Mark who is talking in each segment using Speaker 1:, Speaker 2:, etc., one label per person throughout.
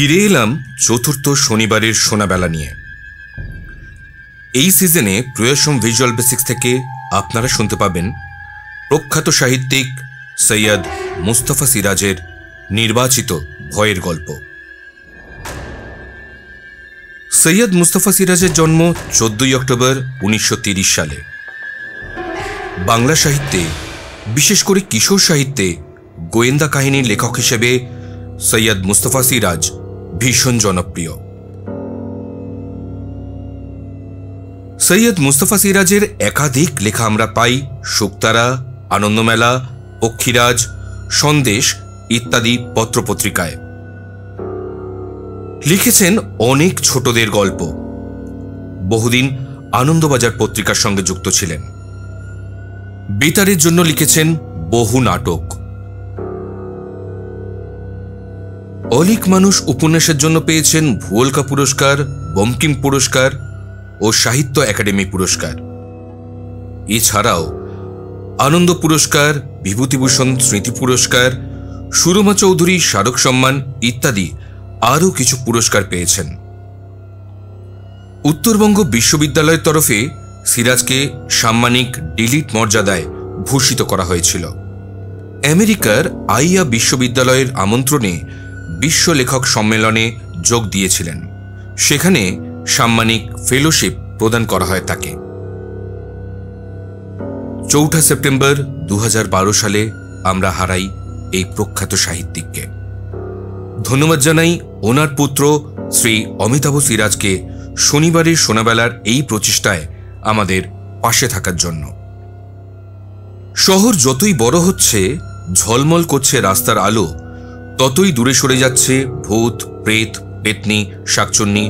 Speaker 1: ফিরে এলাম চতুর্থ শনিবারের সোনাবেলা নিয়ে। এই সিজনে প্রয়াসম ভিজুয়াল বেসিক্স থেকে আপনারা শুনতে পাবেন প্রখ্যাত সাহিত্যিক সৈয়দ মুস্তাফা সিরাজের নির্বাচিত ভয়ের গল্প। সৈয়দ মুস্তাফা সিরাজের জন্ম 14 অক্টোবর 1930 সালে। বাংলা সাহিত্যে, বিশেষ করে কিশোর সাহিত্যে গোয়েন্দা কাহিনীর লেখক হিসেবে সৈয়দ মুস্তাফা সিরাজ ভীষণ জনপ্রিয়। সৈয়দ মুস্তাফা সিরাজের একাধিক লেখা আমরা পাই শুকতারা, আনন্দমেলা, পক্ষীরাজ, সন্দেশ ইত্যাদি পত্রপত্রিকায়। লিখেছেন অনেক ছোটদের গল্প। বহুদিন আনন্দবাজার পত্রিকার সঙ্গে যুক্ত ছিলেন। বেতারের জন্য লিখেছেন বহু নাটক। অলিক মানুষ উপন্যাসের জন্য পেয়েছেন ভুয়লকা পুরস্কার, বঙ্কিম পুরস্কার ও সাহিত্য একাডেমি পুরস্কার। এছাড়াও আনন্দ পুরস্কার, বিভূতিভূষণ স্মৃতি পুরস্কার, সুরমা চৌধুরী স্মারক সম্মান ইত্যাদি আরও কিছু পুরস্কার পেয়েছেন। উত্তরবঙ্গ বিশ্ববিদ্যালয়ের তরফে সিরাজকে সাম্মানিক ডিলিট মর্যাদায় ভূষিত করা হয়েছিল। আমেরিকার আইয়া বিশ্ববিদ্যালয়ের আমন্ত্রণে বিশ্ব লেখক সম্মেলনে যোগ দিয়েছিলেন। সেখানে সাম্মানিক ফেলোশিপ প্রদান করা হয় তাকে। 4 সেপ্টেম্বর 2012 সালে আমরা হারাই এই প্রখ্যাত সাহিত্যিককে। ধন্যবাদ জানাই ওনার পুত্র শ্রী অমিতাভ সিরাজকে শনিবারের সোনাবেলার এই প্রচেষ্টায় আমাদের পাশে থাকার জন্য। শহর যতই বড় হচ্ছে, ঝলমল করছে রাস্তার আলো, ততই দূরে সরে যাচ্ছে ভূত, প্রেত, পেতনি, শাকচুন্নি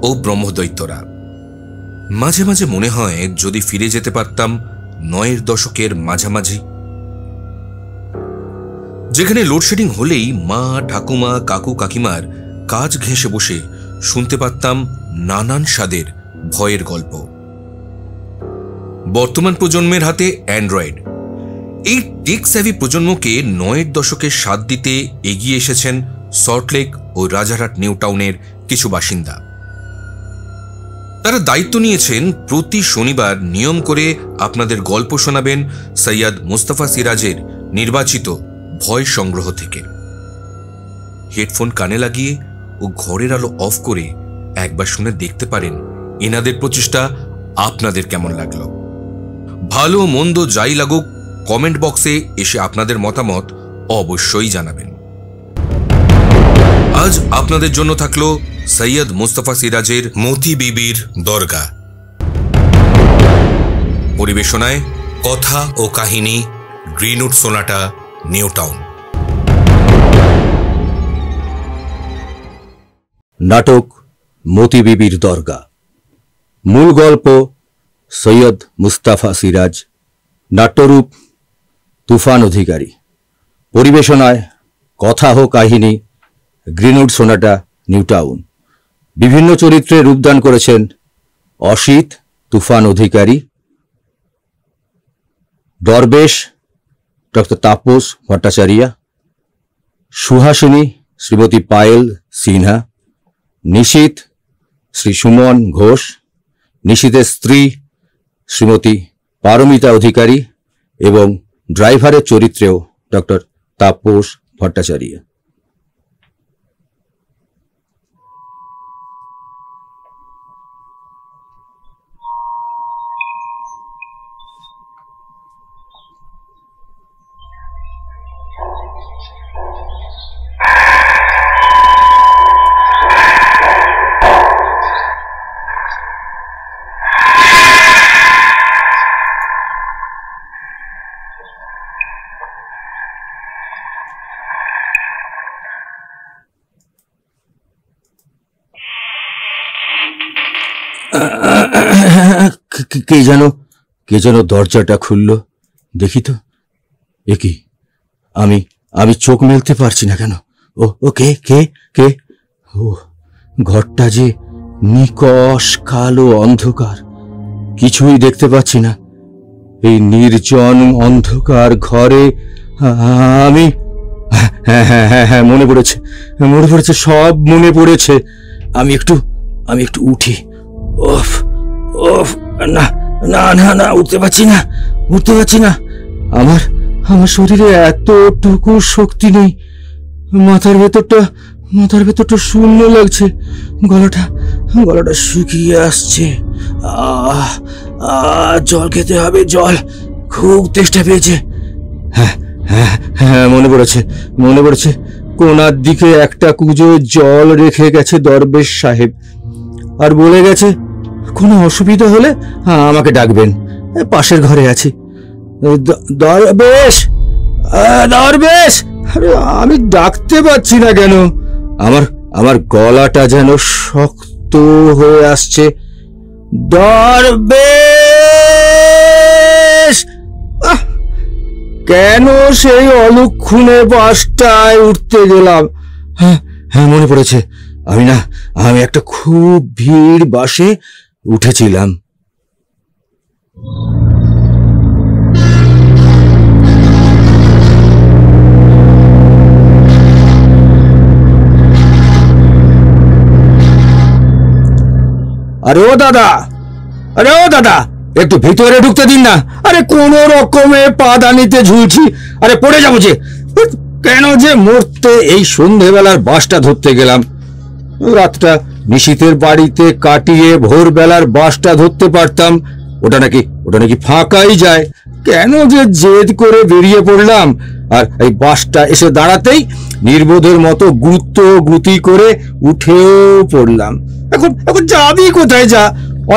Speaker 1: ও ব্রহ্মদৈত্যরা। মাঝে মাঝে মনে হয় যদি ফিরে যেতে পারতাম 9 দশকের মাঝামাঝি, যেখানে লোডশেডিং হলেই মা, ঠাকুমা, কাকু, কাকিমার কাজ ঘেঁষে বসে শুনতে পারতাম নানান স্বাদের ভয়ের গল্প। বর্তমান প্রজন্মের হাতে অ্যান্ড্রয়েড। এই টেক স্যাভি প্রজন্মকে 9 দশকের স্বাদ দিতে এগিয়ে এসেছেন সল্টলেক ও রাজারহাট নিউ টাউনের কিছু বাসিন্দা। তারা দায়িত্ব নিয়েছেন প্রতি শনিবার নিয়ম করে আপনাদের গল্প শোনাবেন সৈয়দ মুস্তাফা সিরাজের নির্বাচিত ভয় সংগ্রহ থেকে। হেডফোন কানে লাগিয়ে ও ঘরের আলো অফ করে একবার শুনে দেখতে পারেন এনাদের প্রচেষ্টা আপনাদের কেমন লাগলো। ভালো মন্দ যাই লাগুক, কমেন্ট বক্সে এসে আপনাদের মতামত অবশ্যই জানাবেন। আজ আপনাদের জন্য থাকলো সৈয়দ মুস্তাফা সিরাজের মতি বিবির দরগা। পরিবেশনায় কথা ও কাহিনী গ্রিনউড সোনাটা, নিউ টাউন।
Speaker 2: নাটক মতি বিবির দরগা। মূল গল্প সৈয়দ মুস্তাফা সিরাজ। নাট্যরূপ তুফান অধিকারী। পরিবেশনায় কথা ও কাহিনী গ্রিনউড সোনাটা, নিউ টাউন। বিভিন্ন চরিত্রে রূপদান করেছেন অসিত, তুফান অধিকারী, দরবেশ ডক্টর তাপস ভট্টাচার্য, সুহাসিনী শ্রীমতী পায়েল সিনহা, নিশীথ শ্রী সুমন ঘোষ, নিশীথের স্ত্রী শ্রীমতী পারমিতা অধিকারী এবং ড্রাইভারের চরিত্রেও ডক্টর তাপস ভট্টাচার্য। কে যেন দরজাটা খুলল, দেখি তো। একি, আমি চোখ মেলতে পারছি না কেন। ও কে কে কে ও, ঘরটা যে নিকষ কালো অন্ধকার, কিছুই দেখতে পাচ্ছি না। এই নির্জন অন্ধকার ঘরে হ্যাঁ হ্যাঁ হ্যাঁ হ্যাঁ, মনে পড়েছে, মনে পড়েছে, সব মনে পড়েছে। আমি একটু উঠি। ওফ ওফ, না না না না, উঠতে পারছি না। আমার শরীরে এতটুকু শক্তি নেই। মাথার ভেতরটা শূন্য লাগছে। গলাটা শুকিয়ে আসছে। জল খেতে হবে, জল, খুব তেষ্টা পেয়েছে। হ্যাঁ হ্যাঁ হ্যাঁ, মনে পড়েছে, কোনার দিকে একটা কুজো জল রেখে গেছে দরবেশ সাহেব, আর বলে গেছে কোনো অসুবিধা হলে আমাকে ডাকবেন, পাশের ঘরে আছি। দরবেশ, আরে আমি ডাকতে পারছি না কেন? আমার গলাটা যেন শক্ত হয়ে আসছে। দরবেশ! কেন সেই অলক্ষণে বাসটায় উঠতে গেলাম? হ্যাঁ হ্যাঁ, মনে পড়েছে, আমি একটা খুব ভিড় বাসে উঠেছিলাম। আরে ও দাদা, একটু ভিতরে ঢুকতে দিন না। আরে কোন রকমে পাদানিতে ঝুলছি, আরে পড়ে যাবো যে। কেন যে মরতে এই সন্ধেবেলার বাসটা ধরতে গেলাম। রাতটা নিশীথের বাড়িতে কাটিয়ে ভোরবেলার বাসটা ধরতে পারতাম। ওটা নাকি ফাঁকাই যায়। কেন যে জেদ করে বেরিয়ে পড়লাম, আর এই বাসটা এসে দাঁড়াতেই নির্বোধের মতো গুতি করে উঠেও পড়লাম। এখন যাবি কোথায়? যা,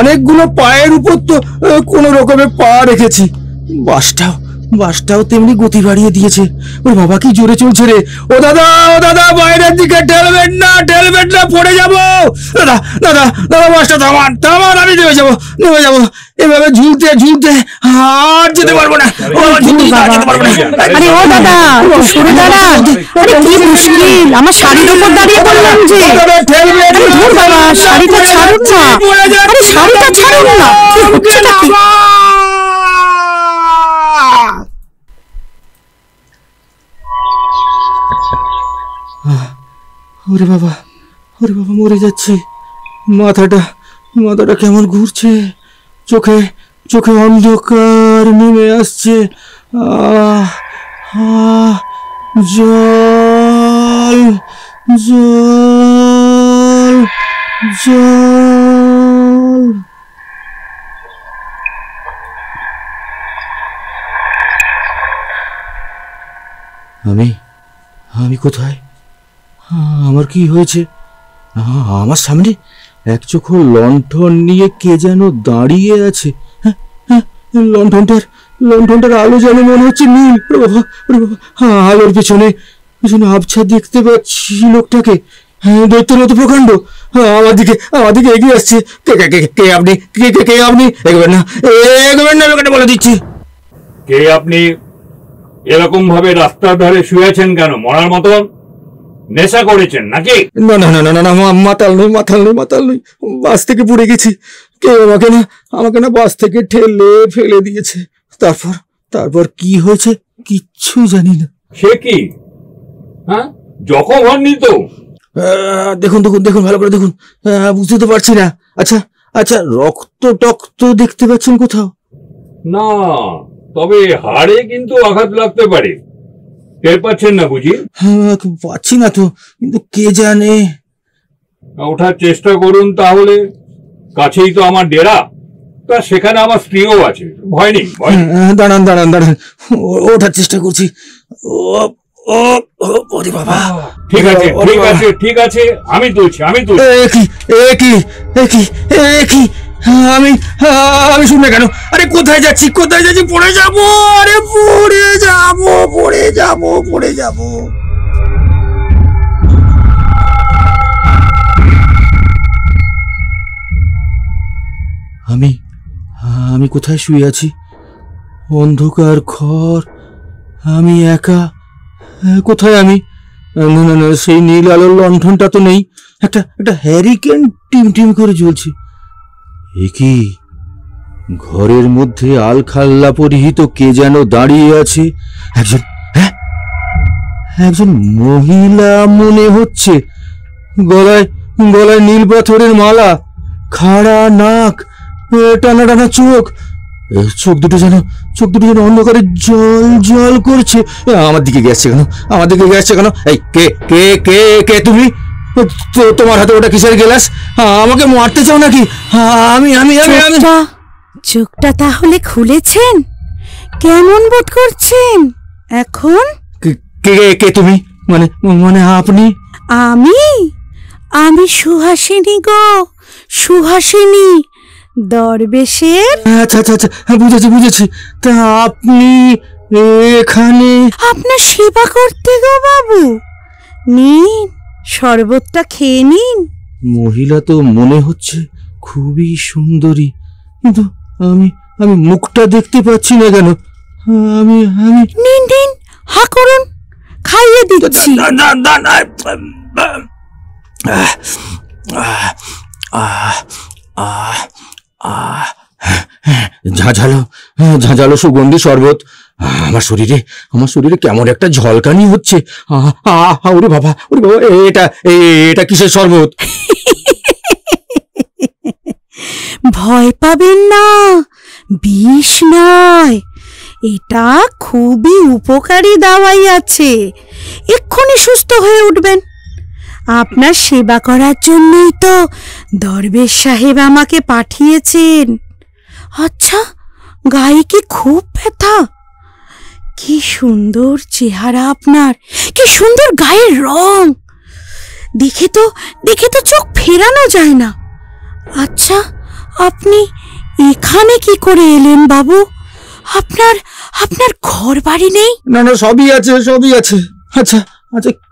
Speaker 2: অনেকগুলো পায়ের উপর তো কোন রকমে পা রেখেছি। বাসটাও তেমনি গতি বাড়িয়ে দিয়েছে। ওর বাবা কি জোরে চলছে রে! ও দাদা, বাইরের দিকে ঠেলবেন না, পড়ে যাবো। দাদা, বাসটা থামান, আমি নেমে যাবো। এভাবে ঝুলতে আর যেতে পারবো না।
Speaker 3: আরে ও দাদা, সরে দাঁড়া। আরে কি মুশকিল, আমার শাড়ির উপর দাঁড়িয়ে পড়লাম যে। ধুর বাবা, শাড়িটা ছাড়ুন না। আরে শাড়িটা ছাড়ুন না, কি হচ্ছে নাকি?
Speaker 2: ওরে বাবা, মরে যাচ্ছি। মাথাটা কেমন ঘুরছে, চোখে অন্ধকার নেমে আসছে। জল। আমি কোথায়? আমার কি হয়েছে? আমার সামনে এক চোখো লণ্ঠন নিয়ে কে যেন দাঁড়িয়ে আছে। লণ্ঠনটার আলো যেন মনে হচ্ছে নীল। আলোর পেছনে আবছা দেখতে পাচ্ছি লোকটাকে, দৈত্যের মতো প্রকাণ্ড। আমার দিকে এগিয়ে আসছে। কে আপনি? এগোবেন না, লোকটা বলে দিচ্ছি।
Speaker 4: কে আপনি? এরকম ভাবে রাস্তার ধারে শুয়েছেন কেন? মরার মতন? নেশা করেছেন নাকি?
Speaker 2: না, মাতাল নই। বাস থেকে পড়ে গেছি। কেউ আমাকে না বাস থেকে ঠেলে ফেলে দিয়েছে। তারপর কি হয়েছে কিচ্ছু জানি না।
Speaker 4: সে কি? হ্যাঁ, জখম হননি তো?
Speaker 2: দেখুন, ভালো করে দেখুন। বুঝতে তো পারছি না। আচ্ছা, রক্ত দেখতে পাচ্ছেন কোথাও?
Speaker 4: না, তবে হাড়ে কিন্তু আঘাত লাগতে পারে। টের পাচ্ছেন না বুঝি?
Speaker 2: পাচ্ছি না তো, কিন্তু কে জানে।
Speaker 4: ওঠার চেষ্টা করুন তাহলে। কাছেই তো আমার ডেরা, তা সেখানে আমার স্ত্রীও আছে। ভয় নেই।
Speaker 2: দাঁড়ান, ওঠার চেষ্টা করছি। ওরে বাবা!
Speaker 4: ঠিক আছে, আমি তুলছি।
Speaker 2: আমি শুনবে কেন? আরে কোথায় যাচ্ছি? পড়ে যাবো। আরে পড়ে যাবো। আমি কোথায় শুয়ে আছি? অন্ধকার ঘর, আমি একা। কোথায় আমি? না, সেই নীল আলোর লণ্ঠনটা তো নেই। একটা হ্যারিকেন টিম করে জ্বলছে। এ কি? ঘরের মধ্যে আলখাল্লা পরিহিত কে যেন দাঁড়িয়ে আছে। একজন মহিলা মনে হচ্ছে। গলায় গলায় নীল পাথরের মালা, খাড়া নাক, টানা টানা চোখ। চোখ দুটো যেন অন্ধকারে জল জল করছে। আমার দিকে গেছে কেন? আমার দিকে গেছে কেন? এই কে কে কে কে তুমি? তোমার হাতে ওটা কিসের গ্লাস? আমাকে মারতে চাও নাকি? আমি আমি আমি আমি
Speaker 3: চোখটা তাহলে খুলেছেন? কেমন বোধ করছেন এখন?
Speaker 2: কে কে তুমি? মানে মানে আপনি?
Speaker 3: আমি সুহাসিনী গো, সুহাসিনী, দরবেশের।
Speaker 2: আচ্ছা আচ্ছা আচ্ছা, বুঝেছি। তা আপনি এখানে?
Speaker 3: আপনার সেবা করতে গো বাবু। নিন, শরবতটা খেয়ে নিন।
Speaker 2: মহিলা তো মনে হচ্ছে খুবই সুন্দরী, কিন্তু আমি আমি মুখটা দেখতে পাচ্ছি না কেন? আমি আমি
Speaker 3: নিন নিন, হা করুন, খাইয়ে দিচ্ছি।
Speaker 2: ঝাঁঝালো সুগন্ধি শরবত। আমার শরীরে কেমন একটা ঝলকানি হচ্ছে। ওরে বাবা, এটা কিসের শরবত?
Speaker 3: ভয় পাবেন না, বিষ নয়। এটা খুবই উপকারী দাওয়াই আছে, এক্ষুনি সুস্থ হয়ে উঠবেন। আপনার সেবা করার জন্যই তো দরবেশ সাহেব আমাকে পাঠিয়েছেন। আচ্ছা, গায়ে কি খুব ব্যথা? কি সুন্দর চেহারা আপনার, কি সুন্দর গায়ের রং, দেখে তো চোখ ফেরানো যায় না। আচ্ছা, আপনি এখানে কি করে এলেন বাবু? আপনার ঘর বাড়ি নেই?
Speaker 2: না, সবই আছে। আচ্ছা,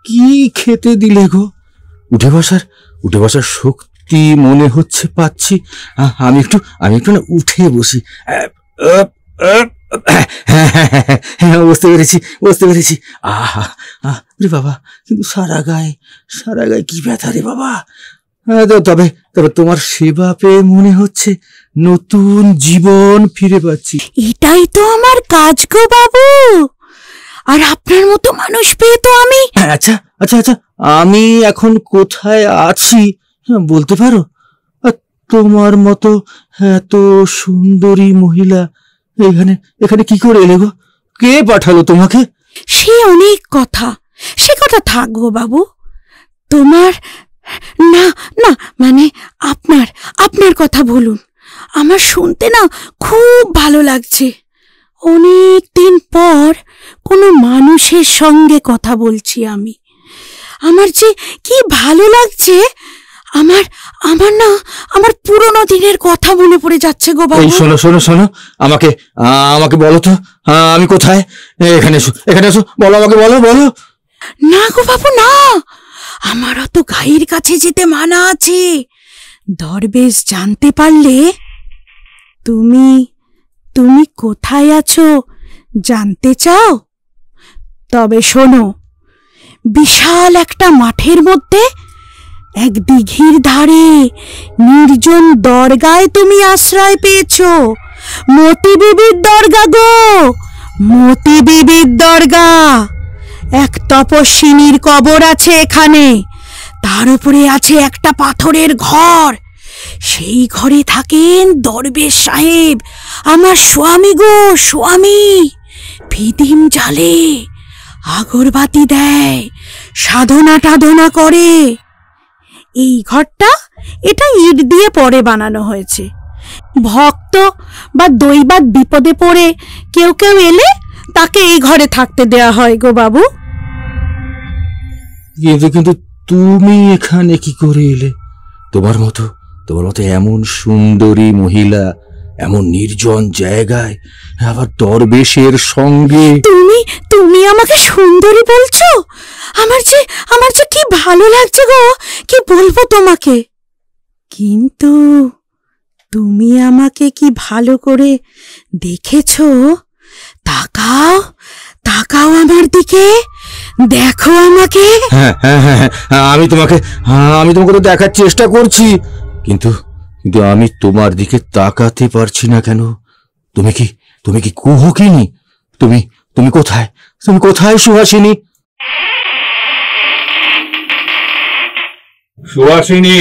Speaker 2: কি খেতে দিলে গো? উঠে বসার শক্তি মনে হচ্ছে পাচ্ছি। আমি একটু না উঠে বসি। বুঝতে পেরেছি। রে বাবা, কিন্তু সারা গায়ে কি ব্যথা রে বাবা। তবে তোমার সেবা পেয়ে মনে হচ্ছে নতুন জীবন ফিরে পাচ্ছি।
Speaker 3: এটাই তো আমার কাজ গো বাবু। আর আপনার মতো মানুষ পেয়ে তো আমি।
Speaker 2: আচ্ছা, আমি এখন কোথায় আছি বলতে পারো? তোমার মতো এত সুন্দরী মহিলা এখানে কি করে এলে গো? কে পাঠালো তোমাকে?
Speaker 3: সে অনেক কথা, সে কথা থাক গো বাবু। তোমার না, মানে আপনার কথা বলুন। আমার শুনতে না খুব ভালো লাগছে। অনেক দিন পর কোনো মানুষের সঙ্গে কথা বলছি আমি। আমার যে কি ভালো লাগছে। আমার পুরনো দিনের কথা মনে পড়ে যাচ্ছে গো বাবু।
Speaker 2: শোনো, আমাকে বলো তো, আমি কোথায়? এখানে এসো, বলো আমাকে, বলো।
Speaker 3: না গো বাবু, না, আমারও তো গায়ের কাছে যেতে মানা আছে। দরবেশ জানতে পারলে। তুমি কোথায় আছো জানতে চাও? তবে শোনো, বিশাল একটা মাঠের মধ্যে এক দিঘির ধারে নির্জন দরগায় তুমি আশ্রয় পেয়েছো। মতি বিবির দরগা গো, মতি বিবির দরগা। এক তপস্বিনীর কবর আছে এখানে, তার উপরে আছে একটা পাথরের ঘর। সেই ঘরে থাকেন দরবেশ সাহেব, আমার স্বামী গো, স্বামী। ফিদিম জ্বালে, আগরবাতি দেয়, সাধনা টাধনা করে। এই ঘরটা, এটা ইট দিয়ে পরে বানানো হয়েছে। ভক্ত বা দৈবাত বিপদে পড়ে কেউ এলে তাকে এই ঘরে থাকতে দেয়া হয় গো বাবু।
Speaker 2: কিন্তু তুমি এখানে কি করে এলে? তোমার মতো এমন সুন্দরী মহিলা এমন নির্জন জায়গায়, আবার দরবেশের সঙ্গে।
Speaker 3: তুমি আমাকে সুন্দরী বলছো? আমার যে কি ভালো লাগছে গো, কি বলবো তোমাকে। কিন্তু তুমি আমাকে কি ভালো করে দেখেছো? তাকাও আমার দিকে, দেখো আমাকে।
Speaker 2: হ্যাঁ, আমি তোমাকে তো দেখার চেষ্টা করছি, কিন্তু আমি তোমার দিকে তাকাতে পারছি না কেন? তুমি কি কুহকিনী? তুমি কোথায় সুহাসিনী?
Speaker 4: সুহাসিনী,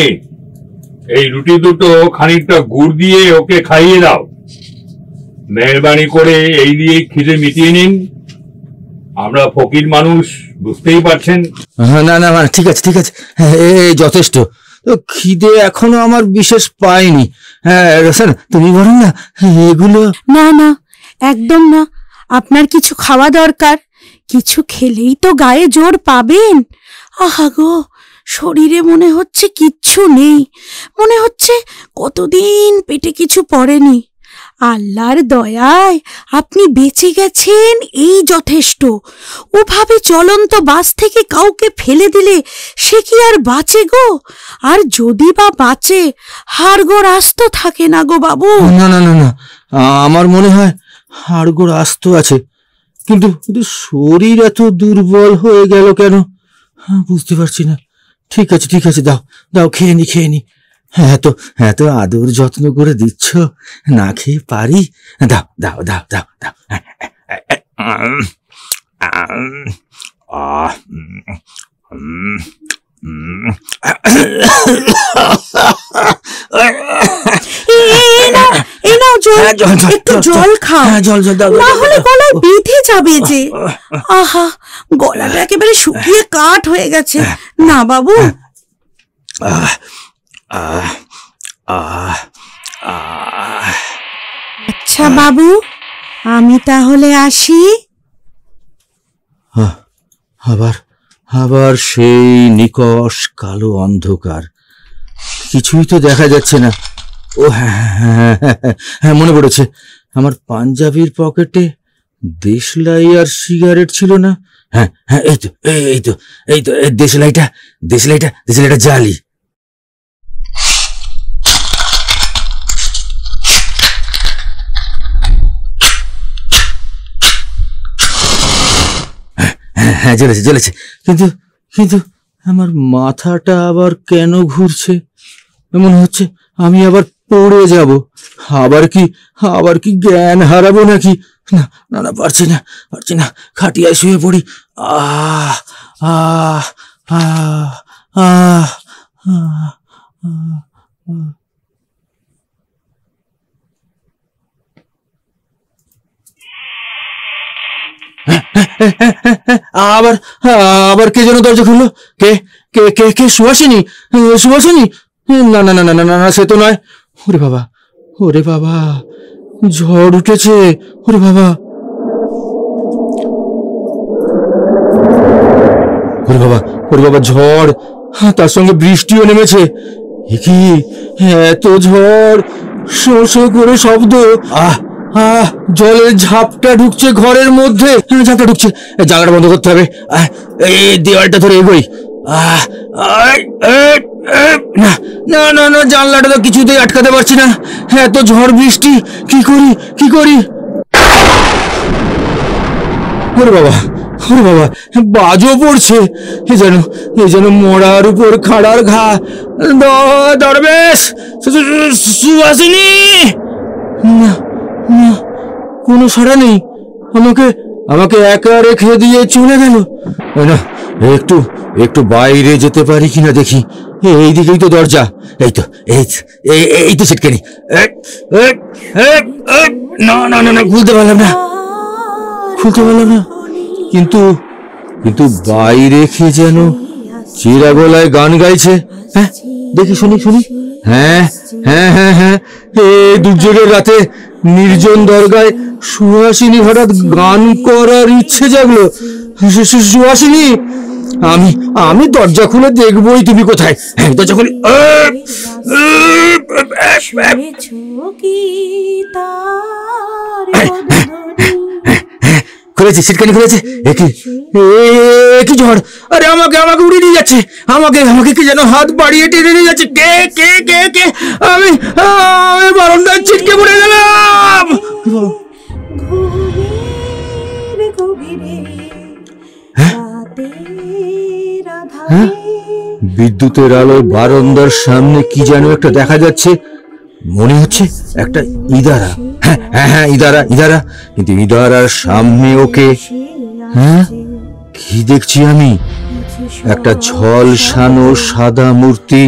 Speaker 4: এই রুটি দুটো খানিকটা গুড় দিয়ে ওকে খাইয়ে দাও। মেহরবানি করে এই দিয়ে খিদে মিটিয়ে নিন। আমরা ফকির মানুষ, বুঝতেই পারছেন।
Speaker 2: না না না, ঠিক আছে ঠিক আছে, এই যথেষ্ট। তো খিদে এখনো আমার বিশেষ পাইনি। হ্যাঁ রোশন, তুমি বলো না এগুলো।
Speaker 3: না না, একদম না, আপনার কিছু খাওয়া দরকার। কিছু খেলেই তো গায়ে জোর পাবেন। আহা গো, শরীরে মনে হচ্ছে কিচ্ছু নেই, মনে হচ্ছে কতদিন পেটে কিছু পড়েনি। আল্লাহর দয়ায় আপনি বেঁচে গেছেন, এই যথেষ্ট। ওভাবে চলন্ত বাস থেকে কাউকে ফেলে দিলে সে কি আর বাঁচে গো? আর যদি বা বাঁচে, হাড়গোড় আস্ত থাকে না গো বাবু।
Speaker 2: না না না না, আমার মনে হয় হাড়গোড় আস্ত আছে, কিন্তু কিন্তু শরীর এত দুর্বল হয়ে গেল কেন বুঝতে পারছি না। ঠিক আছে ঠিক আছে, দাও দাও, খেয়ে নি খেয়ে নি। এত আদর যত্ন করে দিচ্ছ, না খেয়ে পারি? দাও দাও দাও দাও দাও।
Speaker 3: একটু জল খাও, না হলে গলায় বেঁধে যাবে যে। আহা, গলাটা একেবারে শুকিয়ে কাঠ হয়ে গেছে। না বাবু। আচ্ছা বাবু, আমি তাহলে আসি।
Speaker 2: আবার আবার সেই নিকষ কালো অন্ধকার, কিছুই তো দেখা যাচ্ছে না। ও হ্যাঁ, মনে পড়েছে, আমার পাঞ্জাবির পকেটে দেশলাই আর সিগারেট ছিল না? হ্যাঁ হ্যাঁ, এই তো এই তো এই তো দেশলাইটা জালি। হ্যাঁ জ্বলেছে, কিন্তু কিন্তু আমার মাথাটা আবার কেন ঘুরছে? মনে হচ্ছে আমি আবার পড়ে যাব। আবার কি জ্ঞান হারাবো নাকি? না না না, পারছি না, খাটিয়ায় শুয়ে পড়ি। আহ আহ আহ আহ আবার কে যেন দরজা খুললো। কে কে কে কে সুহাসিনী? না না না না না না, সে তো নয়। ওরে বাবা, ঝড় উঠেছে। ওরে বাবা, ঝড়, তার সঙ্গে বৃষ্টিও নেমেছে। কি এত ঝড়, শো শো করে শব্দ। জলের ঝাপটা ঢুকছে ঘরের মধ্যে, জায়গাটা বন্ধ করতে হবে। এই দেওয়ালটা ধরে এগোই। না না না, জানলাটা তো কিছুতেই আটকাতে পারছি না। এত ঝড় বৃষ্টি, কি করি? ওরে বাবা, বাজও পড়ছে। এ যেন মরার উপর খাড়ার ঘা। দরবেশ, সুহাসিনী! না, কোনো সাড়া নেই। আমাকে একা রেখে দিয়ে চলে গেল। না, একটু বাইরে যেতে পারি কিনা দেখি। এইদিকেই তো দরজা। এই তো ছিটকানি। না, খুলতে পারলাম না। কিন্তু বাইরে কে যেন চিরা গলায় গান গাইছে। হ্যাঁ, দেখি শুনি। হ্যাঁ, এই দুর্যোগের রাতে নির্জন দরগায় সুহাসিনী হঠাৎ গান করার ইচ্ছে জাগলো। সুহাসিনী, আমি দরজা খুলে দেখবই তুমি কোথায়। হ্যাঁ, দরজা খুলে খুলেছে, সিটকানি খুলেছে। কি ঝড়! আরে আমাকে উড়িয়ে নিয়ে যাচ্ছে। আমাকে কি যেন হাত বাড়িয়ে টেনে নিয়ে যাচ্ছে। কে? আমি বারান্দায় ছিটকে পড়ে গেলাম। বিদ্যুতের আলো বারান্দার সামনে কি যেন একটা দেখা যাচ্ছে। মনে হচ্ছে একটা ইদারা। হ্যাঁ, ইদারা। কিন্তু ইদারার সামনে ওকে। হ্যাঁ, কি দেখছি আমি? একটা ঝলসানো সাদা মূর্তি,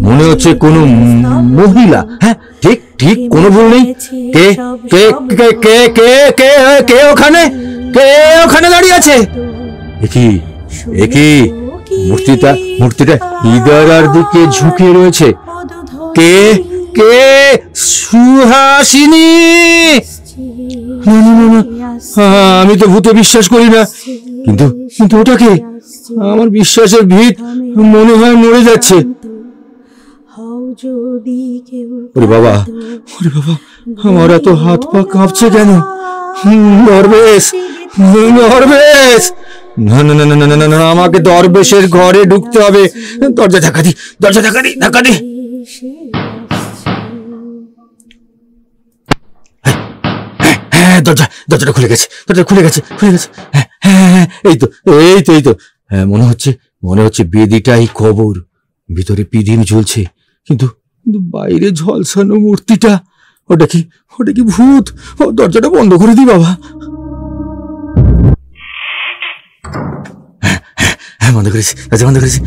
Speaker 2: মনে হচ্ছে কোনো মহিলা। হ্যাঁ, ঠিক ঠিক, কোনো ভুল নেই। কে কে কে কে কে কে কে ওখানে, কে ওখানে দাঁড়িয়ে আছে? একই একই মূর্তিটা ইদারার দিকে ঝুঁকে রয়েছে। কে কে? সুহাসিনী? না না না না, আমি তো ভূতে বিশ্বাস করি না, কিন্তু কিন্তু ওটাকে আমার বিশ্বাসের ভিত মনে হয় মরে যাচ্ছে। ওরে বাবা, ওরে বাবা, আমার এত হাত পা কাঁপছে কেন? দরবেশ, দরবেশ! না না না না না না, আমাকে দরবেশের ঘরে ঢুকতে হবে। দরজা ধাক্কা দি, দরজা ধাক্কা দি, ধাক্কা দি। হ্যাঁ, দরজাটা খুলে গেছে, দরজা খুলে গেছে, খুলে গেছে। হ্যাঁ হ্যাঁ হ্যাঁ, এই তো এই তো এই তো। হ্যাঁ, মনে হচ্ছে বেদিটাই কবর, ভিতরে পিদিম ঝুলছে, কিন্তু কিন্তু বাইরে ঝলসানো মূর্তিটা, ওটা কি ভূত? ও, দরজাটা বন্ধ করে দি বাবা। হ্যাঁ, বন্ধ করেছি, দরজা বন্ধ করেছি।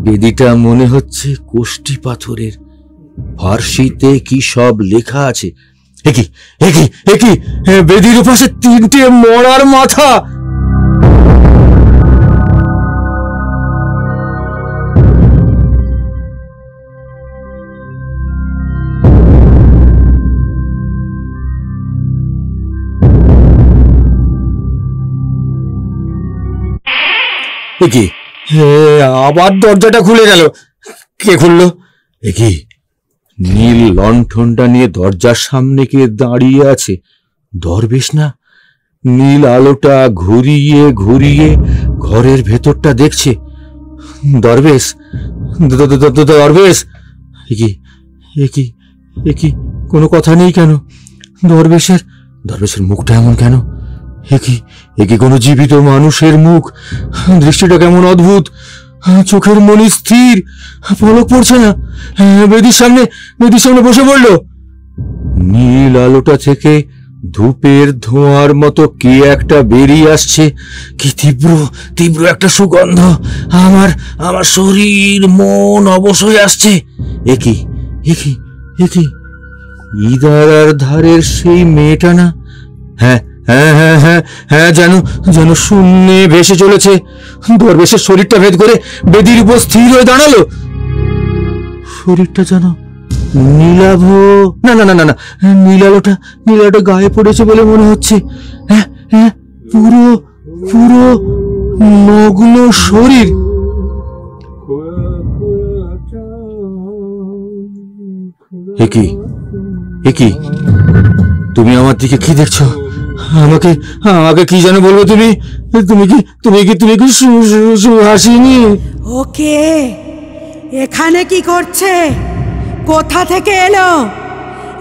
Speaker 2: বেদিটা মনে হচ্ছে কোষ্ঠী পাথরের, ফার্সিতে কি সব লেখা আছে। একই একই একই, বেদির পাশে 3টে মরার মাথা। একই, আবার দরজাটা খুলে গেল। কে খুললো? একই, নীল লণ্ঠনটা নিয়ে দরজার সামনে কে দাঁড়িয়ে আছে? দরবেশ না? নীল আলোটা ঘুরিয়ে ঘুরিয়ে ঘরের ভেতরটা দেখছে। দরবেশ, দরবেশ! একই একই একই, কোনো কথা নেই কেন? দরবেশের মুখটা এমন কেন? একই কোনো জীবিত মানুষের মুখ, দৃষ্টিটা কেমন অদ্ভুত, চোখের মনি স্থির, পলক পড়ছে না। বেদির সামনে বসে পড়ল। নীল আলোটা থেকে ধূপের ধোঁয়ার মতো কে একটা বেরিয়ে আসছে। কি তীব্র তীব্র একটা সুগন্ধ, আমার শরীর মন অবশ হয়ে আসছে। একই একই একই, ইদারার ধারের সেই মেয়েটা না? হ্যাঁ হ্যাঁ হ্যাঁ হ্যাঁ হ্যাঁ, যেন শূন্যে ভেসে চলেছে। দরবেশের শরীরটা ভেদ করে বেদির উপর স্থির হয়ে দাঁড়ালো। শরীরটা যেন নীলাভ, না না না না না, নীলালোটা গায়ে পড়েছে বলে মনে হচ্ছে। হ্যাঁ হ্যাঁ, পুরো পুরো নগ্ন শরীর। একই একই, তুমি আমার দিকে কি দেখছো? আমাকে কি যেন বলবো? তুমি কি সুহাসিনী?
Speaker 3: ওকে, এখানে কি করছে? কোথা থেকে এলো?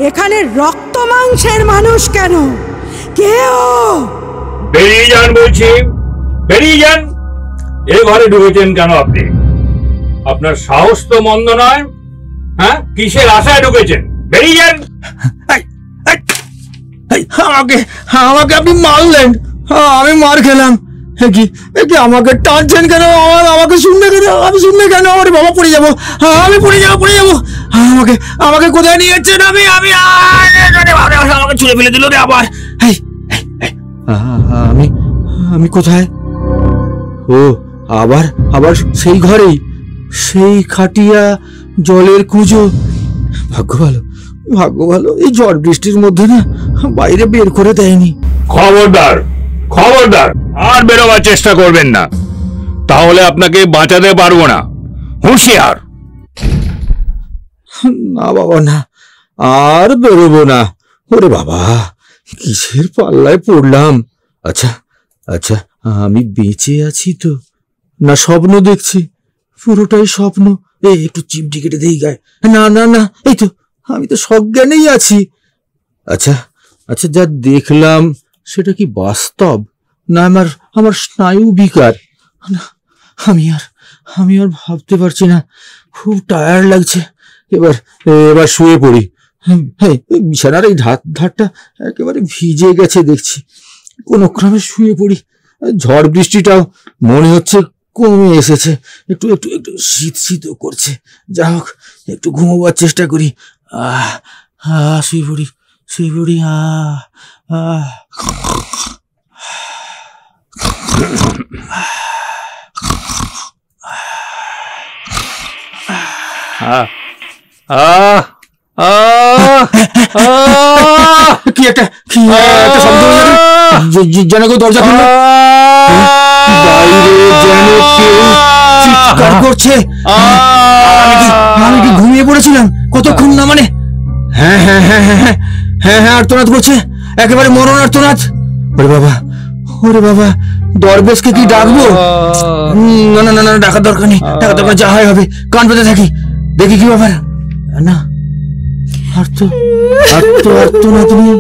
Speaker 3: এখানে রক্ত মাংসের মানুষ কেন? কে ও?
Speaker 4: বেরিয়ে যান বলছি, বেরিয়ে যান। এ ঘরে ঢুকেছেন কেন আপনি? আপনার সাহস তো মন্দ নয়। হ্যাঁ, কিসের আশায় ঢুকেছেন? বেরিয়ে যান।
Speaker 2: আমাকে আপনি মারলেন, আমি মার খেলাম। আমাকে টানছেন কেন? আমাকে শুনবে কেন? আমি শুনবে কেন? আমার বাবা, পড়ে যাবো, আমি পড়ে যাবো। আমাকে কোথায় নিয়ে যাচ্ছেন? আমাকে ছুঁড়ে ফেলে দিল রে আবার। আমি কোথায়? ও, আবার সেই ঘরেই, সেই খাটিয়া জলের কুঁজো। ভাগ্য ভালো, এই ঝড় বৃষ্টির মধ্যে না বাইরে বের করে দেয়নি।
Speaker 4: খবরদার, আর বেরোবার চেষ্টা করবেন না, তাহলে আপনাকে বাঁচাতে পারবো না। হুঁশিয়ার।
Speaker 2: না বাবা, না, আর বেরোবো না। ওরে বাবা, কিসের পাল্লায় পড়লাম। আচ্ছা, আমি বেঁচে আছি তো, না স্বপ্ন দেখছি? পুরোটাই স্বপ্ন। একটু চিমটি কেটে দেই গায়ে। না না না, এই তো, আমি তো সজ্ঞানেই আছি। আচ্ছা, যা দেখলাম সেটা কি বাস্তব, না আমার স্নায়ু বিকার? আমি আর ভাবতে পারছি না, খুব টায়ার্ড লাগছে। এবার শুয়ে পড়ি। হ্যাঁ, বিছানার এই ধারটা একেবারে ভিজে গেছে দেখছি। কোনো ক্রমে শুয়ে পড়ি। ঝড় বৃষ্টিটাও মনে হচ্ছে কমে এসেছে, একটু একটু একটু শীত শীতও করছে। যা হোক, একটু ঘুমোবার চেষ্টা করি। শুয়ে পড়ি, শুয়ে পড়ি। কি একটা শব্দ যেন কেউ দরজা খুলল। বাইরে যেন কেউ চিৎকার করছে। আমি কি ঘুমিয়ে পড়েছিলাম কতক্ষণ না? মানে হ্যাঁ হ্যাঁ হ্যাঁ হ্যাঁ হ্যাঁ হ্যাঁ হ্যাঁ আর্তনাদ করছে, একেবারে মরণ আর্তনাদ। ওরে বাবা, ওরে বাবা, দরবেশকে কি ডাকবো? না না না না, ডাকার দরকার নেই, ডাকার দরকার, যা হয় হবে। কান পেতে থাকি, দেখি কি ব্যাপার। না, আর্তনাদ নেই।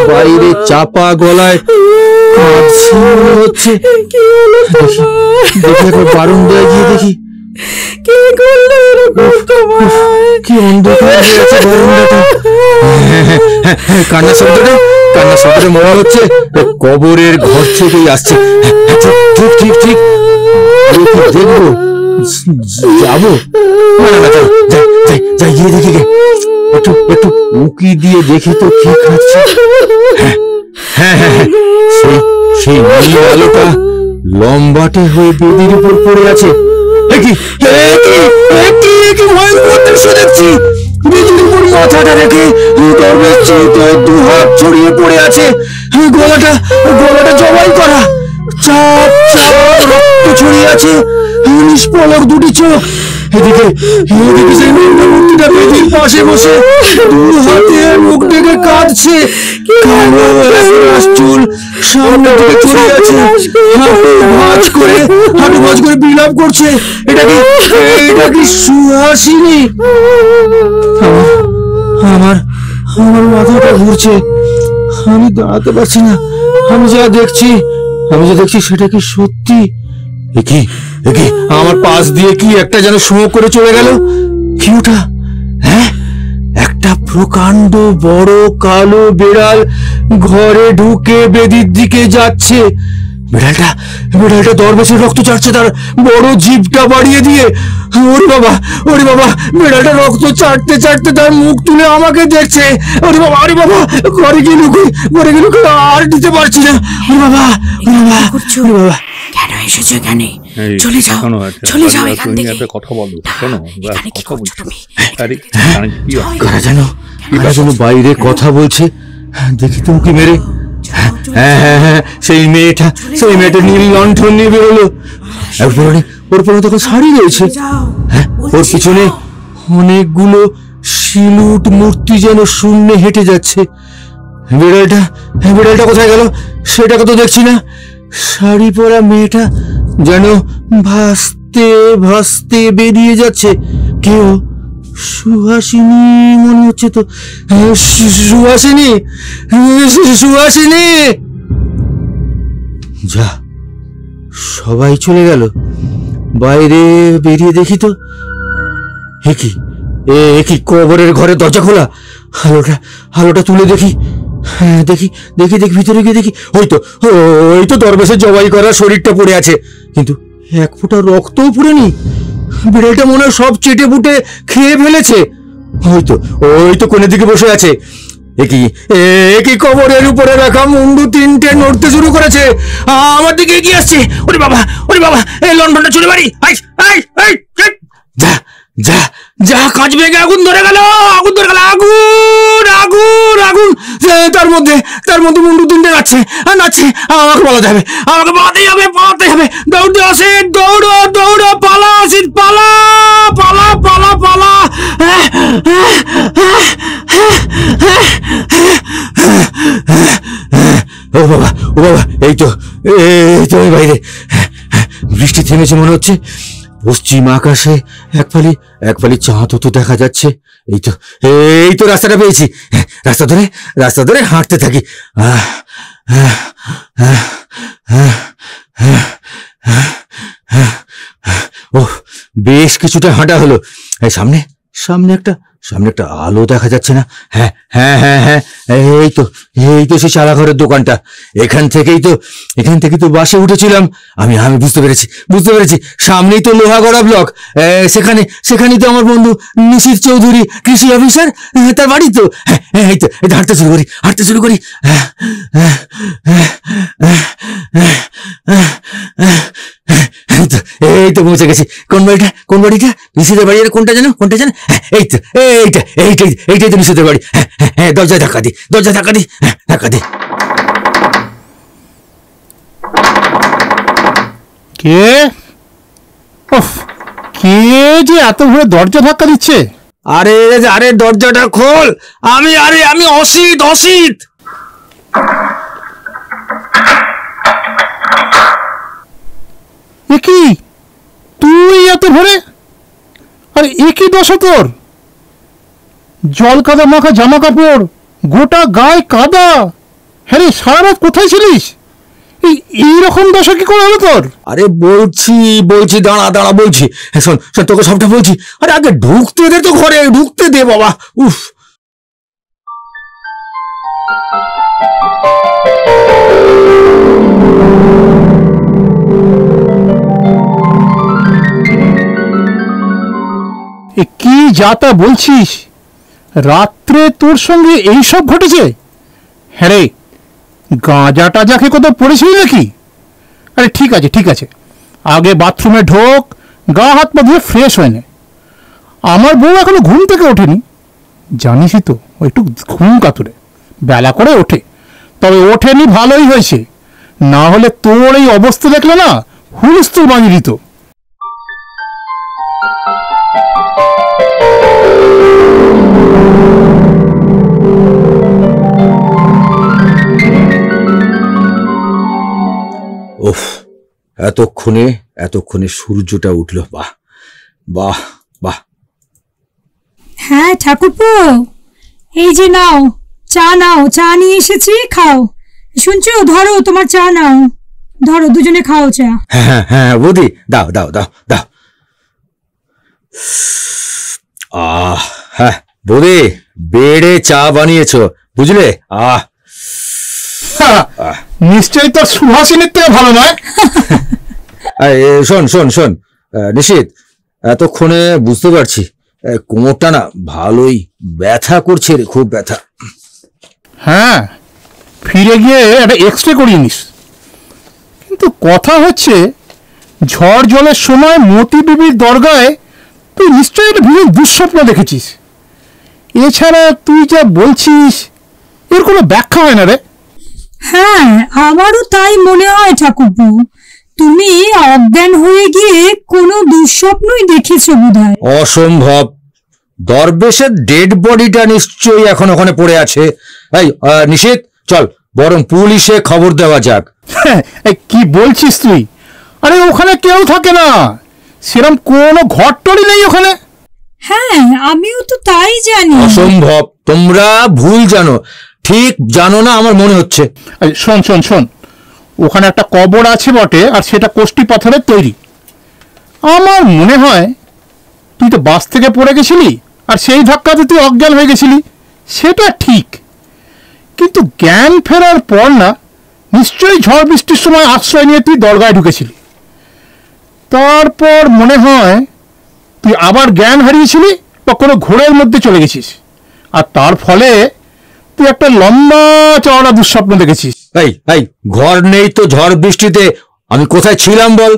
Speaker 2: বাইরে চাপা গলায় হচ্ছে। দেখি একবার বারান্দায় গিয়ে দেখি। কি অন্ধকার হয়ে আছে বারান্দাটা। কান্নার শব্দটা মনে হচ্ছে কবরের ঘর থেকেই আসছে। ঠিক ঠিক ঠিক, দেখবো, যাবো, যাই গিয়ে দেখি গে। একটু একটু উকি দিয়ে দেখে তো কি খাচ্ছে। হ্যাঁ হ্যাঁ হ্যাঁ, সেই নীল আলোটা লম্বাটে হয়ে বেদির উপর পড়ে আছে। বেদির উপর মাথাটা রেখে দরবেশ চিন্তায় দু হাত ছড়িয়ে পড়ে আছে। গলাটা জবাই করা, চাপ চাপ রক্ত ছড়িয়ে আছে। নিষ্পলক দুটি চোখ। এদিকে সেই মূর্তিটা বেদির পাশে বসে দু হাতে মুখ ডেকে কাঁদছে। কালো চুল সামনে দিকে চলে আছে, হাঁটু ভাঁজ করে বিলাপ করছে। এটা কি সুহাসিনী? আমার মাথাটা ঘুরছে, আমি দাঁড়াতে পারছি না। আমি যা দেখছি সেটা কি সত্যি? একি আমার পাশ দিয়ে কি একটা যেন শো করে চলে গেল। কি ওটা? হ্যাঁ, একটা প্রকাণ্ড বড় কালো বিড়াল ঘরে ঢুকে বেদির দিকে যাচ্ছে। বিড়ালটা দরবেশের রক্ত চাটছে, তার বড় জিভটা বাড়িয়ে দিয়ে। ওরে বাবা, বিড়ালটা রক্ত চাটতে চাটতে তার মুখ তুলে আমাকে দেখছে। ওরে বাবা, ঘরে গিয়ে লুকুই, আর দিতে পারছি না। ওরে বাবা,
Speaker 3: কেন এসেছো এখানে? চলে যাও এখান থেকে।
Speaker 4: কথা বলো,
Speaker 2: কারা যেন বাইরে কথা বলছে। দেখি তো কি মেরে। হ্যাঁ, সেই মেয়েটা নীল লণ্ঠন নিয়ে বেরোলো। ওর পরে তখন শাড়ি রয়েছে। হ্যাঁ, ওর পিছনে অনেকগুলো শিলুট মূর্তি যেন শূন্যে হেঁটে যাচ্ছে। বিড়ালটা কোথায় গেল সেটাকে তো দেখছি না। শাড়ি পরা মেয়েটা যেন ভাসতে ভাসতে বেরিয়ে যাচ্ছে। কেউ সুহাসিনী মনে হচ্ছে তো। সুহাসিনী। যা, সবাই চলে গেল। বাইরে বেরিয়ে দেখি তো, কি কবরের ঘরে দরজা খোলা। আলোটা তুলে দেখি। হ্যাঁ, দেখি ভিতরে গিয়ে দেখি ওই তো দরবেশের জবাই করা শরীরটা পড়ে আছে, কিন্তু এক ফোঁটা রক্তও পড়েনি। বিড়ালটা মনে হয় সব চেটে পুটে খেয়ে ফেলেছে। ওই তো কোণের দিকে বসে আছে। একই কবরের উপরে রাখা মুন্ডু তিনটে নড়তে শুরু করেছে, আমার দিকে এগিয়ে আসছে। ওরে বাবা, এই লন্ডনটা চলে বাড়ি। যা কাঁচ ভেঙে আগুন ধরে গেল। আগুন। তার মধ্যে মুন্ডু তিনটে নাচছে। আমাকে পালাতে হবে। দৌড়তে আসে, দৌড়ো, পালা আসিস, পালা। ও বাবা, এই তো আমি বাইরে। বৃষ্টি থেমেছে মনে হচ্ছে। পশ্চিম আকাশে এক ফালি চাঁদ তো দেখা যাচ্ছে। এই তো রাস্তাটা পেয়েছি। রাস্তা ধরে হাঁটতে থাকি। ও, বেশ কিছুটা হাঁটা হলো। সামনে সামনে একটা আলো দেখা যাচ্ছে না? হ্যাঁ হ্যাঁ হ্যাঁ হ্যাঁ, এই তো সেই চালাঘরের দোকানটা। এখান থেকেই তো বাসে উঠেছিলাম। আমি বুঝতে পেরেছি সামনেই তো লোহাগড়া ব্লক। সেখানেই তো আমার বন্ধু নিশিত চৌধুরী, কৃষি অফিসার, তার বাড়ি তো। এই তো হাঁটতে শুরু করি। এই তো পৌঁছে গেছি। কোন বাড়িটা নিশিতের বাড়ি? কোনটা জানো? এইটাই তো নিশিতের বাড়ি। হ্যাঁ, দরজা ধাক্কা দি।
Speaker 5: কে যে এত ভোরে দরজা ধাক্কা দিচ্ছে?
Speaker 2: আরে দরজাটা খোল। আমি অসিত।
Speaker 5: কি তুই এত ভোরে? আরে একই দশা তোর, জল কাদা মাখা জামা কাপড়, গোটা গায়ে কাদা। হ্যাঁ রে, সারা রাত কোথায় ছিলিস? এইরকম দশা কি করে হলো তোর?
Speaker 2: আরে বলছি দাঁড়া বলছি। শোন তোকে সবটা বলছি। আরে আগে ঢুকতে দে তো, ঘরে ঢুকতে দে বাবা। উফ,
Speaker 5: কি যাতা বলছিস? রাত্রে তোর সঙ্গে এইসব ঘটেছে? হ্যাঁ রে, গাঁজা টাজা খেয়ে কোথাও পড়েছিলি নাকি? আরে ঠিক আছে, আগে বাথরুমে ঢোক, গা হাত পা ধুয়ে ফ্রেশ হয়ে নে। আমার বউ এখনো ঘুম থেকে ওঠেনি, জানিসই তো, ও একটু ঘুম কাতুরে, বেলা করে ওঠে। তবে ওঠেনি ভালোই হয়েছে, না হলে তোর এই অবস্থা দেখলে না হুলস্থুল বানিয়ে দিত।
Speaker 2: উফ, এতক্ষণে সূর্যটা উঠল। বাহ।
Speaker 3: হ্যাঁ ঠাকুরপো, এই যে নাও, চা নিয়ে এসেছি, খাও। শুনছো? ধরো তোমার চা নাও, ধরো, দুজনে খাও চা।
Speaker 2: হ্যাঁ বৌদি, দাও। হ্যাঁ বৌদি, বেড়ে চা বানিয়েছো, বুঝলে?
Speaker 5: নিশ্চয়ই তোর সুহাসিনীর থেকে ভালো নয়।
Speaker 2: শোন নিশিত, এতক্ষণে বুঝতে পারছি কোমরটা না ভালোই ব্যথা করছে রে, খুব ব্যথা।
Speaker 5: হ্যাঁ, ফিরে গিয়ে একটা এক্সরে করিয়ে নিস। কিন্তু কথা হচ্ছে, ঝড় জলের সময় মতি বিবির দরগায় তুই নিশ্চয়ই একটা ভীষণ দুঃস্বপ্ন দেখেছিস। এছাড়া তুই যা বলছিস, এর কোনো ব্যাখ্যা হয় না রে।
Speaker 3: হ্যাঁ, আমারও তাই মনে হয় ঠাকুরপো। তুমি অজ্ঞান হয়ে গিয়ে কোনো দুঃস্বপ্নই দেখেছো বোধহয়।
Speaker 2: অসম্ভব, দরবেশের ডেড বডিটা নিশ্চয়ই এখন ওখানে পড়ে আছে। এই নিশিত, চল বরং পুলিশে খবর দেওয়া যাক।
Speaker 5: কি বলছিস তুই? আরে ওখানে কেউ থাকে না, সেরকম কোনো ঘরটরি নেই ওখানে।
Speaker 3: হ্যাঁ, আমিও তো তাই জানি।
Speaker 2: অসম্ভব, তোমরা ভুল জানো, ঠিক জানো না আমার মনে হচ্ছে।
Speaker 5: শোন, ওখানে একটা কবর আছে বটে, আর সেটা কোষ্টি পাথরের তৈরি। আমার মনে হয় তুই তো বাস থেকে পড়ে গেছিলি, আর সেই ধাক্কাতে তুই অজ্ঞান হয়ে গেছিলি, সেটা ঠিক। কিন্তু জ্ঞান ফেরার পর না নিশ্চয়ই ঝড় বৃষ্টির সময় আশ্রয় নিয়ে তুই দরগায় ঢুকেছিলি। তারপর মনে হয় তুই আবার জ্ঞান হারিয়েছিলি বা কোনো ঘোরের মধ্যে চলে গেছিস, আর তার ফলে তুই একটা লম্বা চওড়া দুঃস্বপ্ন দেখেছিস।
Speaker 2: এই ঘর নেই তো ঝড় বৃষ্টিতে আমি কোথায় ছিলাম বল?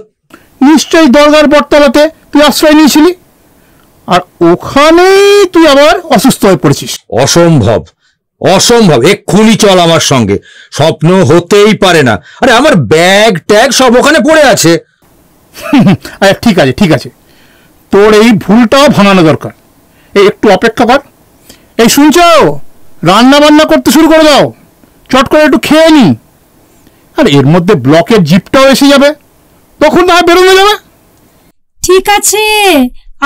Speaker 5: নিশ্চয়ই দরগার বটতলাতে তুই আশ্রয় নিয়েছিলি, আর ওখানেই তুই আবার অসুস্থ হয়ে পড়েছিস।
Speaker 2: অসম্ভব, এক্ষুনি চল আমার সঙ্গে। স্বপ্ন হতেই পারে না। আরে আমার ব্যাগ ট্যাগ সব ওখানে পড়ে আছে।
Speaker 5: ঠিক আছে, তোর এই ভুলটাও ভাঙানো দরকার। একটু অপেক্ষা কর। এই শুনছো, রান্না বান্না করতে শুরু করে দাও, চট করে একটু খেয়ে নি। আর এর মধ্যে ব্লকের জিপটাও এসে যাবে, তখন না বেরোনো যাবে।
Speaker 3: ঠিক আছে,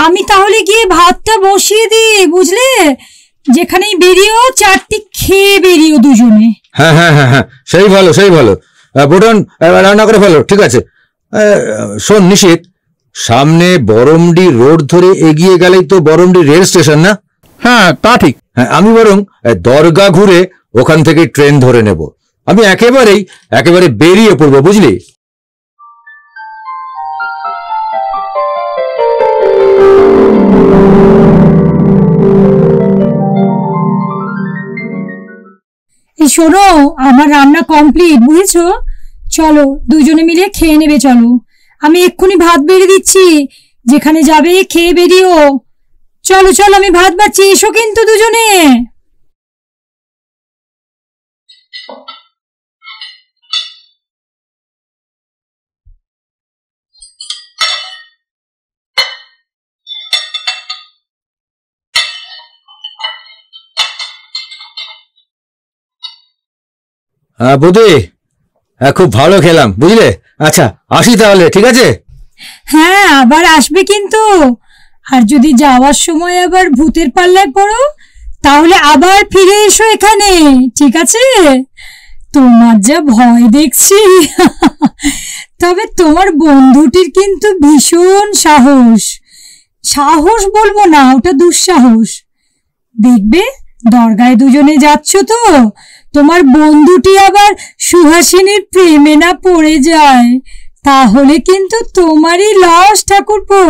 Speaker 3: আমি তাহলে গিয়ে ভাতটা বসিয়ে দিই, বুঝলে? যেখানেই বেরিয়েও চারটি খেয়ে বেরিয়েও দুজনে।
Speaker 2: হ্যাঁ, সেই ভালো। বোটন রান্না করে ফেলো। ঠিক আছে। শোন নিশিত, সামনে বরমডি রোড ধরে এগিয়ে গেলেই তো বরমডি রেল স্টেশন, না?
Speaker 5: হ্যাঁ, তা ঠিক।
Speaker 2: হ্যাঁ, আমি বরং দরগা ঘুরে ওখান থেকে ট্রেন ধরে নেব। আমি একেবারে বেরিয়ে পড়বো, বুঝলি?
Speaker 3: এই শোনো, আমার রান্না কমপ্লিট, বুঝেছো? চলো দুজনে মিলে খেয়ে নেবে। চলো, আমি এক্ষুনি ভাত বেড়ে দিচ্ছি, যেখানে যাবে খেয়ে বেরিও। চলো চলো, আমি ভাত বাড়ছি, এসো কিন্তু দুজনে।
Speaker 2: হ্যাঁ বৌদি, খুব ভালো খেলাম, বুঝলে? আচ্ছা, আসি তাহলে, ঠিক আছে?
Speaker 3: হ্যাঁ, আবার আসবে কিন্তু। আর যদি যাওয়ার সময় আবার ভূতের পাল্লায় পড়ো, তাহলে আবার ফিরে এসো এখানে, ঠিক আছে? তোমার যা ভয় দেখছি। তবে তোমার বন্ধুটির কিন্তু ভীষণ সাহস। সাহস বলবো না, ওটা দুঃসাহস। দেখবে দরগায় দুজনে যাচ্ছ তো, তোমার বন্ধুটি আবার সুহাসিনীর প্রেমে না পড়ে যায়, তাহলে কিন্তু তোমারই লস, ঠাকুরপো।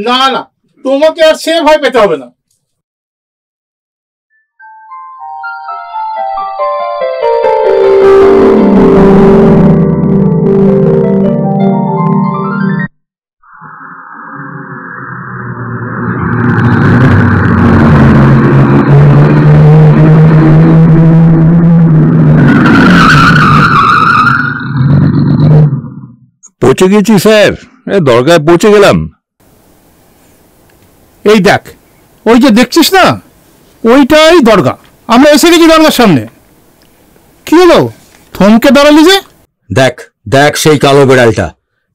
Speaker 5: না না, তোমাকে আর সে ভয় পেতে হবে না।
Speaker 4: পৌঁছে গেছি স্যার, দরগায় পৌঁছে গেলাম।
Speaker 5: এই দেখ, ওই যে দেখছিস না, ওইটাই দরগা। আমরা এসে গেছি দরগার সামনে। কি হলো, থমকে দাঁড়ালি যে?
Speaker 2: দেখ দেখ, সেই কালো বেড়ালটা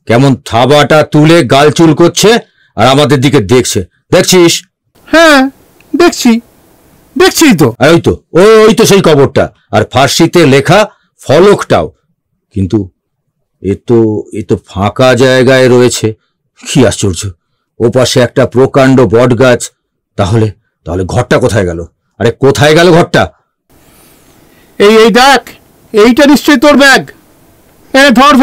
Speaker 2: কেমন থাবাটা তুলে গাল চুল করছে আর আমাদের দিকে দেখছে, দেখছিস?
Speaker 5: হ্যাঁ, দেখছি তো।
Speaker 2: আর ওই তো সেই কবরটা, আর ফার্সিতে লেখা ফলকটাও। কিন্তু এ তো ফাঁকা জায়গায় রয়েছে। কি আশ্চর্য! ও পাশে একটা প্রকাণ্ড বট গাছ। তাহলে ঘরটা কোথায় গেল? আরে কোথায় গেল ঘরটা?
Speaker 5: এই দেখ, এইটা নিশ্চয়ই তোর ব্যাগ। ধর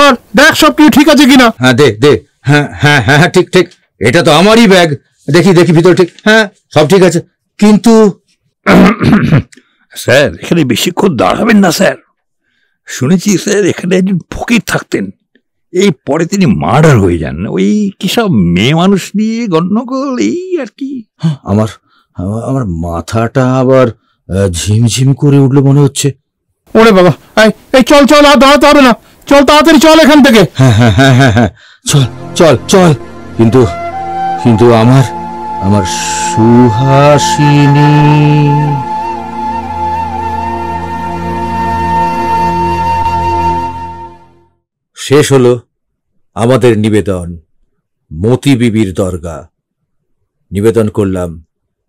Speaker 5: দেখ সব কিছু ঠিক আছে কিনা।
Speaker 2: হ্যাঁ, দে। হ্যাঁ হ্যাঁ হ্যাঁ, ঠিক, এটা তো আমারই ব্যাগ। দেখি ভিতরে, ঠিক, হ্যাঁ সব ঠিক আছে। কিন্তু
Speaker 4: স্যার, এখানে বেশিক্ষণ দাঁড়াবেন না স্যার। শুনেছি স্যার, এখানে একজন ফকির থাকতেন, এই পরে তিনি মার্ডার হয়ে যান। ওই কি সব মেয়ে মানুষ নিয়ে গন্ডগোল, এই আর কি।
Speaker 2: আমার মাথাটা আবার ঝিমঝিম করে উঠলো মনে হচ্ছে।
Speaker 5: ওরে বাবা, এই চল, আর দাঁড়াতে হবে না, চল তাড়াতাড়ি চল এখান থেকে।
Speaker 2: হ্যাঁ, চল। কিন্তু আমার সুহাসিনী। শেষ হলো আমাদের নিবেদন, মতি বিবির দরগা। নিবেদন করলাম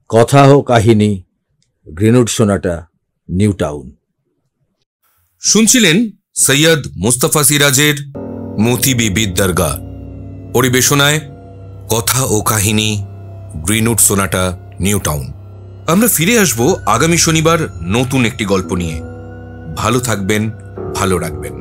Speaker 2: কথা ও কাহিনী, গ্রিনউড সোনাটা, নিউ টাউন।
Speaker 1: শুনছিলেন সৈয়দ মুস্তাফা সিরাজের মতি বিবির দরগা, পরিবেশনায় কথা ও কাহিনী, গ্রিনউড সোনাটা, নিউ টাউন। আমরা ফিরে আসব আগামী শনিবার নতুন একটি গল্প নিয়ে। ভালো থাকবেন, ভালো রাখবেন।